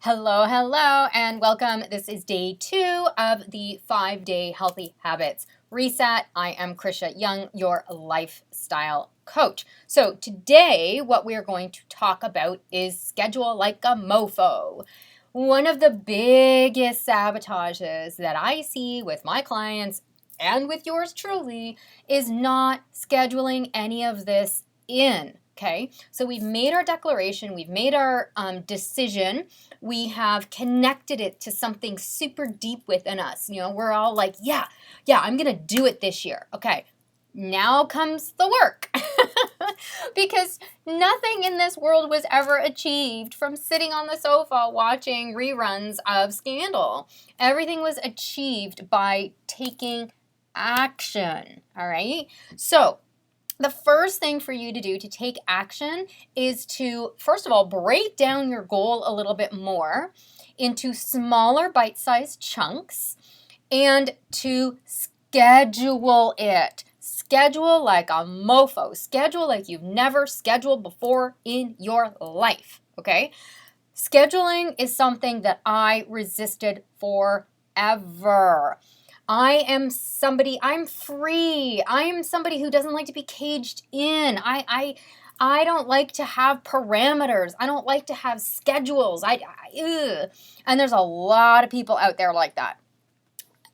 Hello, hello, and welcome. This is day 2 of the 5-day Healthy Habits Reset. I am Krisha Young, your lifestyle coach. So today, what we are going to talk about is schedule like a mofo. One of the biggest sabotages that I see with my clients and with yours truly is not scheduling any of this in. Okay, so we've made our declaration, we've made our decision, we have connected it to something super deep within us. You know, we're all like, yeah, I'm going to do it this year. Okay, now comes the work. Because nothing in this world was ever achieved from sitting on the sofa watching reruns of Scandal. Everything was achieved by taking action. All right, so the first thing for you to do to take action is to, first of all, break down your goal a little bit more into smaller bite-sized chunks and to schedule it. Schedule like a mofo. Schedule like you've never scheduled before in your life, okay? Scheduling is something that I resisted forever. I'm free. I am somebody who doesn't like to be caged in. I don't like to have parameters. I don't like to have schedules. Ugh. And there's a lot of people out there like that.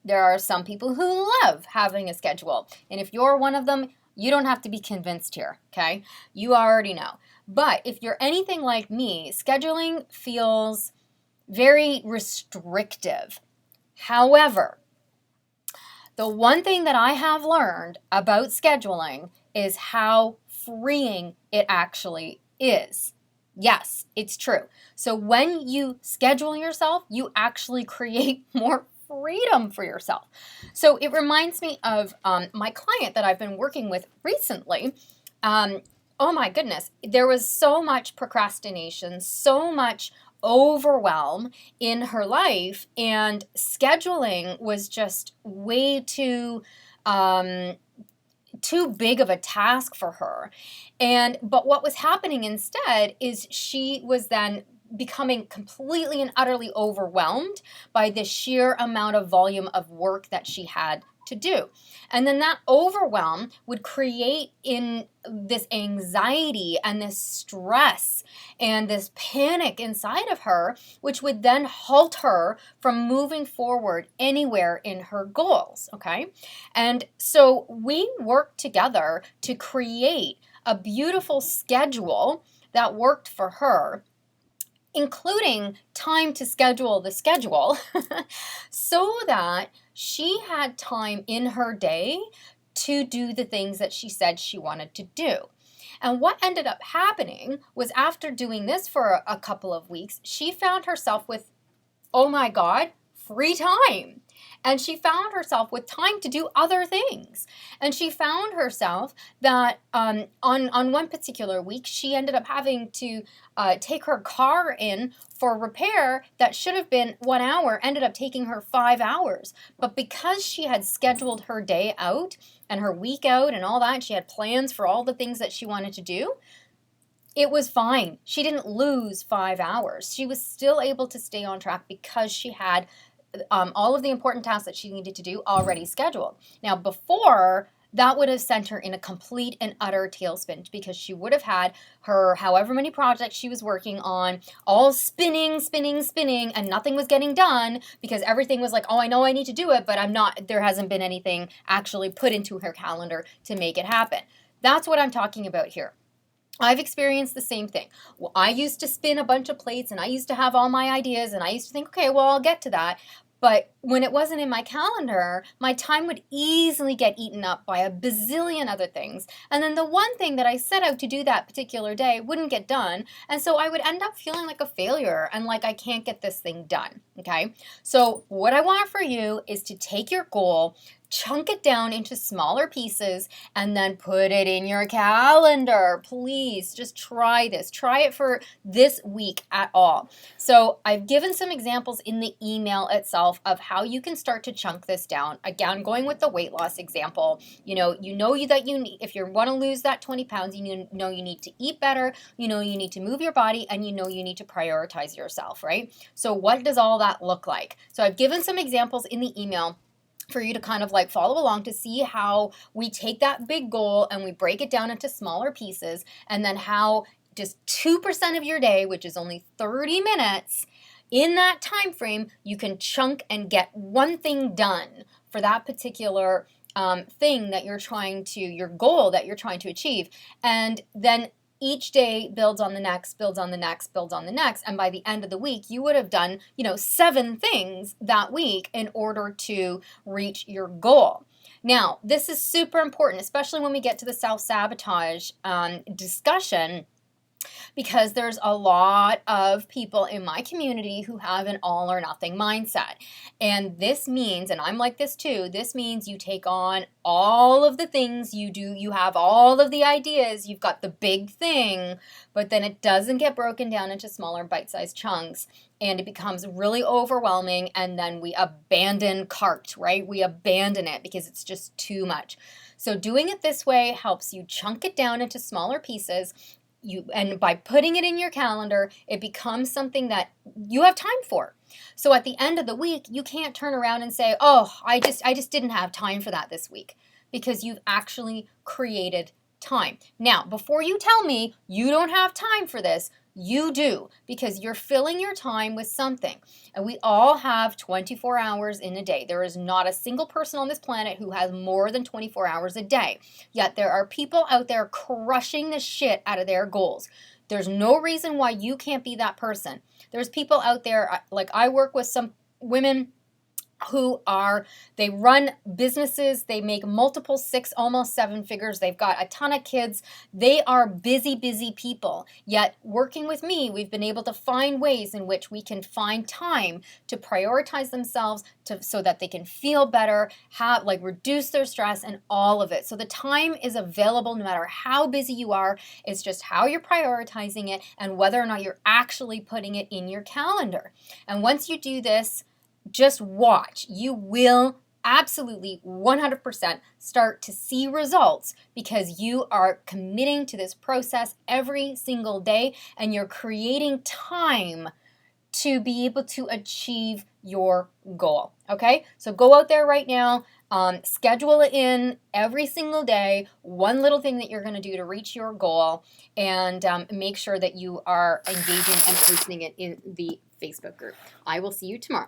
There are some people who love having a schedule. And if you're one of them, you don't have to be convinced here, okay? You already know. But if you're anything like me, scheduling feels very restrictive. However, the one thing that I have learned about scheduling is how freeing it actually is. Yes, it's true. So when you schedule yourself, you actually create more freedom for yourself. So it reminds me of my client that I've been working with recently. Oh my goodness, there was so much procrastination, so much overwhelm in her life, and scheduling was just way too big of a task for her. But what was happening instead is she was then becoming completely and utterly overwhelmed by the sheer amount of volume of work that she had to do. And then that overwhelm would create in this anxiety and this stress and this panic inside of her, which would then halt her from moving forward anywhere in her goals, okay? And so we worked together to create a beautiful schedule that worked for her, including time to schedule the schedule, so that she had time in her day to do the things that she said she wanted to do. And what ended up happening was, after doing this for a couple of weeks, she found herself with, oh my God, free time. And she found herself with time to do other things. And she found herself that on one particular week, she ended up having to take her car in for repair that should have been 1 hour, ended up taking her 5 hours. But because she had scheduled her day out and her week out and all that, and she had plans for all the things that she wanted to do, it was fine. She didn't lose 5 hours. She was still able to stay on track because she had all of the important tasks that she needed to do already scheduled. Now, before, that would have sent her in a complete and utter tailspin, because she would have had her however many projects she was working on all spinning, and nothing was getting done because everything was like, oh, I know I need to do it, but there hasn't been anything actually put into her calendar to make it happen. That's what I'm talking about here. I've experienced the same thing. Well, I used to spin a bunch of plates, and I used to have all my ideas, and I used to think, okay, well, I'll get to that. But when it wasn't in my calendar, my time would easily get eaten up by a bazillion other things. And then the one thing that I set out to do that particular day wouldn't get done. And so I would end up feeling like a failure and like I can't get this thing done. Okay. So what I want for you is to take your goal, chunk it down into smaller pieces and then put it in your calendar. Please just try this. Try it for this week at all. So I've given some examples in the email itself of how you can start to chunk this down. Again, going with the weight loss example, that you need, if you want to lose that 20 pounds, you know you need to eat better, you need to move your body, and you need to prioritize yourself, right? So what does all that look like? So I've given some examples in the email for you to kind of like follow along to see how we take that big goal and we break it down into smaller pieces, and then how just 2% of your day, which is only 30 minutes, in that time frame, you can chunk and get one thing done for that particular thing that your goal that you're trying to achieve. And then each day builds on the next, builds on the next, builds on the next. And by the end of the week, you would have done, 7 things that week in order to reach your goal. Now, this is super important, especially when we get to the self-sabotage discussion, because there's a lot of people in my community who have an all or nothing mindset. And this means, and I'm like this too, this means you take on all of the things you do, you have all of the ideas, you've got the big thing, but then it doesn't get broken down into smaller bite-sized chunks, and it becomes really overwhelming, and then we abandon cart, right? We abandon it because it's just too much. So doing it this way helps you chunk it down into smaller pieces. And by putting it in your calendar, it becomes something that you have time for. So at the end of the week, you can't turn around and say, oh, I just didn't have time for that this week, because you've actually created time. Now, before you tell me you don't have time for this, you do, because you're filling your time with something. And we all have 24 hours in a day. There is not a single person on this planet who has more than 24 hours a day. Yet there are people out there crushing the shit out of their goals. There's no reason why you can't be that person. There's people out there, like I work with some women they run businesses, they make multiple 6, almost 7 figures, they've got a ton of kids, they are busy people. Yet working with me, we've been able to find ways in which we can find time to prioritize themselves so that they can feel better, reduce their stress and all of it. So the time is available no matter how busy you are. It's just how you're prioritizing it and whether or not you're actually putting it in your calendar. And once you do this, just watch. You will absolutely 100% start to see results, because you are committing to this process every single day and you're creating time to be able to achieve your goal. Okay, so go out there right now, schedule it in every single day, one little thing that you're going to do to reach your goal, and make sure that you are engaging and posting it in the Facebook group. I will see you tomorrow.